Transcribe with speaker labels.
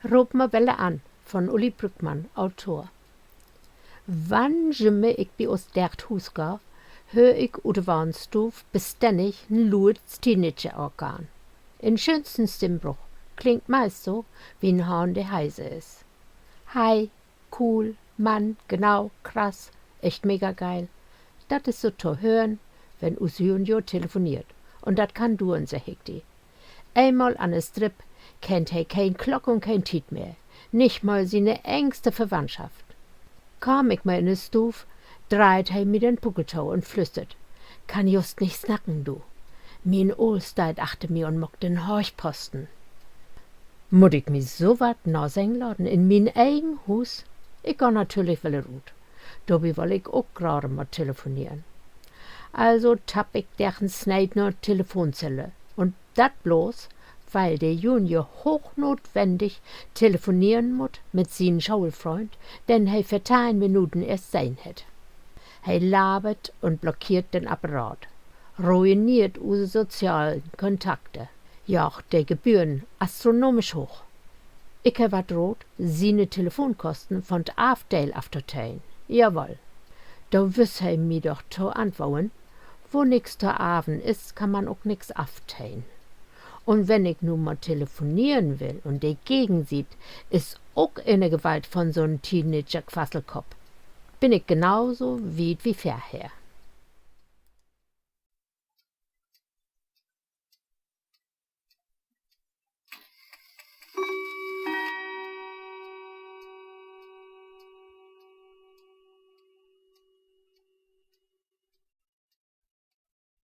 Speaker 1: Roep me welle an, von Uli Brückmann, Autor. Wann jimme ik bij ons derthus ga, hör ik uit de Warnstuf beständig n luids Teenager-Organ. In schönsten Stimmbruch, klingt meist so, wie n Hahn, der heise ist. Hi, cool, Mann, genau, krass, echt mega geil. Dat is so zu hören, wenn us Junior telefoniert. Und dat kann duren, sag ich die. Einmal an der Strip kennt he kein Glock und kein Tiet mehr. Nicht mal seine engste Verwandtschaft. Kam ich mal in de Stuf, dreht he mir den Puckeltau und flüstert. Kann just nicht snacken, du. Min Ohl steht achter mir und mockt den Horchposten. Mut ich mi so wat na laden in min eigen Hus? Ich ga natürlich wel gut. Dabei will ich auch gerade mal telefonieren. Also tapp ich derchen Sneidner Telefonzelle. Und dat bloß, weil der Junior hochnotwendig telefonieren muss mit seinem Schulfreund, denn he für 10 Minuten erst sein het. He labert und blockiert den Apparat, ruiniert unsere sozialen Kontakte, jagt die Gebühren astronomisch hoch. Ich he wat rot, seine Telefonkosten von d Afdale aftertein. Jawohl. Da wüss he mi doch zu antworten, wo nix zu Abend ist, kann man auch nix aftein. Und wenn ich nun mal telefonieren will und der gegensieht, ist auch eine Gewalt von so'n Teenager-Quasselkopf. Bin ich genauso wie vorher.